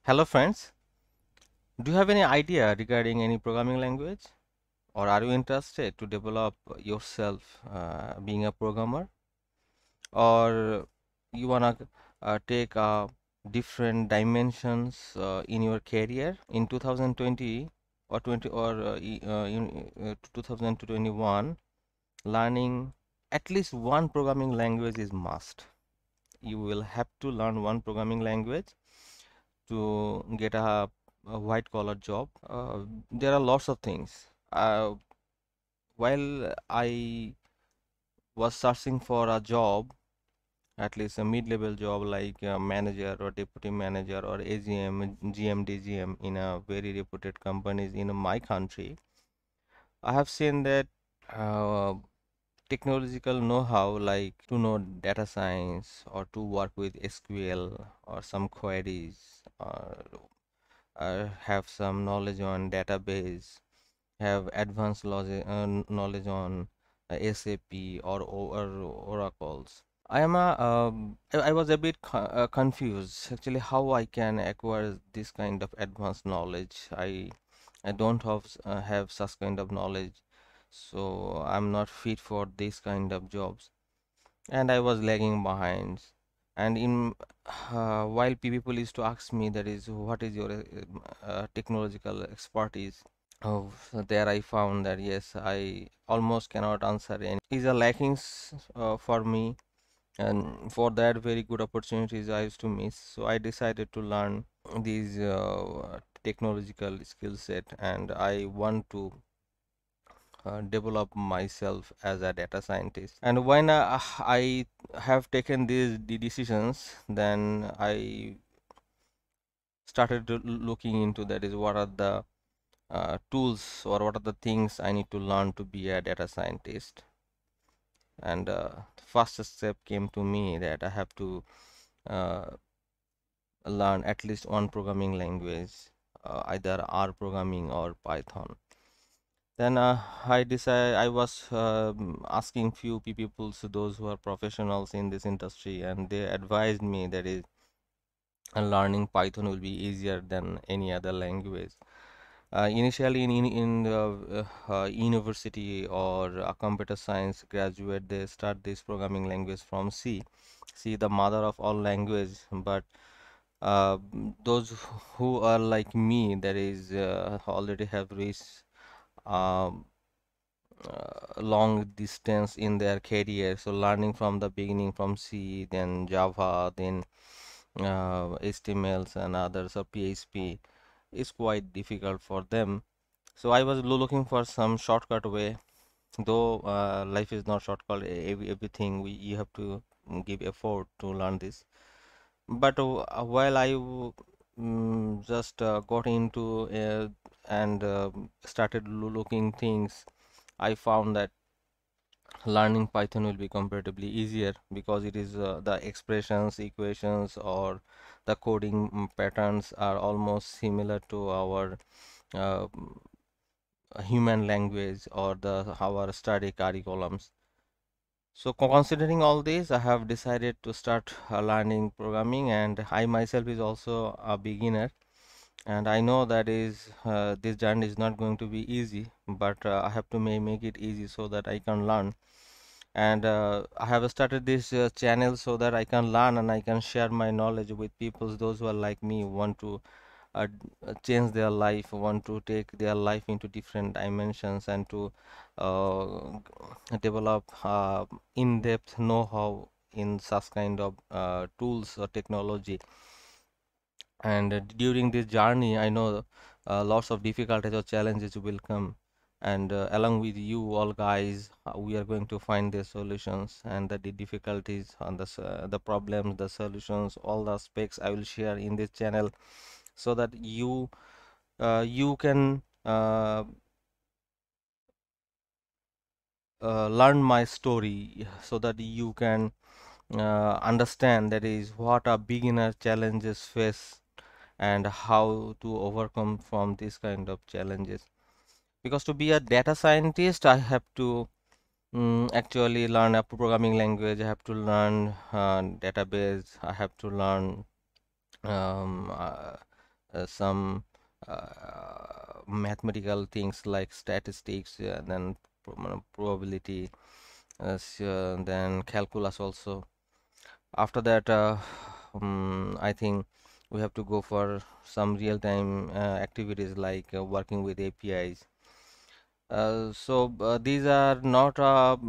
Hello friends, do you have any idea regarding any programming language, or are you interested to develop yourself being a programmer, or you wanna take different dimensions in your career in 2020 or 20 or in 2021? Learning at least one programming language is must. You will have to learn one programming language to get a white collar job. There are lots of things. While I was searching for a job, at least a mid-level job like a manager or deputy manager or AGM, GM, DGM in a very reputed companies in my country, I have seen that uh, technological know-how like to know data science or to work with SQL or some queries or have some knowledge on database, have advanced knowledge on SAP or oracles. I was a bit confused actually how I can acquire this kind of advanced knowledge. I don't have such kind of knowledge, so I'm not fit for this kind of jobs, and I was lagging behind. And in while people used to ask me that is what is your technological expertise. Oh, so there I found that yes, I almost cannot answer any. These are lackings for me, and for that very good opportunities I used to miss. So I decided to learn these technological skill set, and I want to develop myself as a data scientist. And when I have taken these decisions, then I started looking into that is what are the tools or what are the things I need to learn to be a data scientist. And first step came to me that I have to uh, learn at least one programming language, either R programming or Python. Then I was asking few people, so those who are professionals in this industry, and they advised me that is learning Python will be easier than any other language. Initially in the university or a computer science graduate, they start this programming language from C, the mother of all language. But those who are like me, that is already have reached um, long distance in their career, so learning from the beginning from C, then Java, then HTMLs and others, or PHP, is quite difficult for them. So I was looking for some shortcut way, though life is not shortcut. Everything you have to give effort to learn this. But while I just got into and started looking things, I found that learning Python will be comparatively easier because it is the expressions, equations, or the coding patterns are almost similar to our uh, human language or the our study curriculums. So considering all this, I have decided to start learning programming, and I myself is also a beginner, and I know that is this journey is not going to be easy, but I have to make it easy so that I can learn. And I have started this channel so that I can learn and I can share my knowledge with people, those who are like me, want to change their life, want to take their life into different dimensions, and to uh, develop in-depth know-how in such kind of tools or technology. And during this journey, I know lots of difficulties or challenges will come, and along with you all guys, we are going to find the solutions, and the difficulties and the problems, the solutions, all the aspects I will share in this channel, so that you can learn my story, so that you can understand that is what a beginner challenges face and how to overcome from this kind of challenges. Because to be a data scientist, I have to actually learn a programming language, I have to learn database, I have to learn um, uh, some mathematical things like statistics, then probability, then calculus also. After that, I think we have to go for some real-time activities like working with APIs. These are not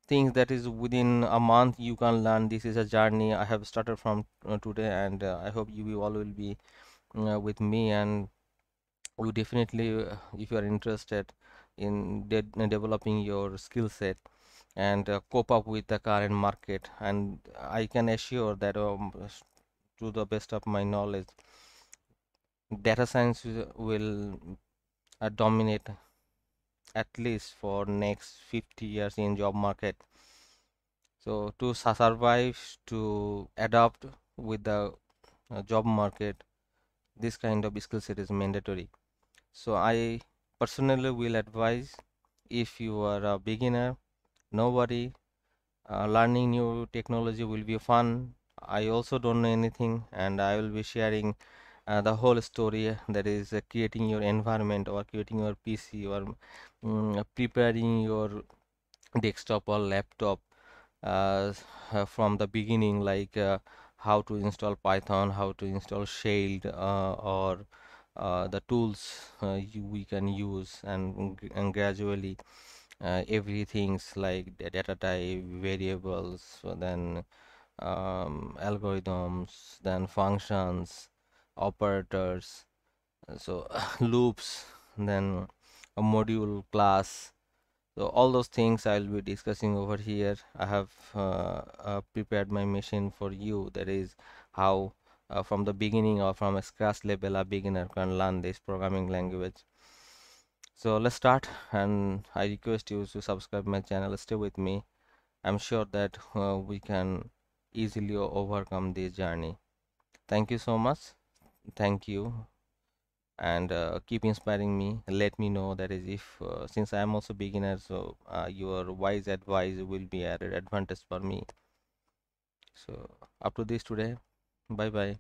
things that is within a month you can learn. This is a journey I have started from today, and I hope you all will be with me, and you definitely, if you are interested in developing your skill set and cope up with the current market, and I can assure that to the best of my knowledge, data science will dominate at least for next 50 years in job market. So to survive, to adapt with the job market, this kind of skill set is mandatory. So I personally will advise, if you are a beginner, no worry, learning new technology will be fun. I also don't know anything, and I will be sharing the whole story, that is creating your environment or creating your PC or preparing your desktop or laptop uh, from the beginning, like how to install Python, how to install Shell, or the tools we can use, and gradually everything's like the data type, variables, so then algorithms, then functions, operators, so loops, then a module class. So all those things I'll be discussing over here. I have prepared my machine for you. That is how from the beginning or from a scratch level a beginner can learn this programming language. So let's start, and I request you to subscribe my channel. Stay with me. I'm sure that we can easily overcome this journey. Thank you so much. Thank you, and keep inspiring me. Let me know, that is, if since I am also beginner, so your wise advice will be added advantage for me. So up to this today. Bye bye.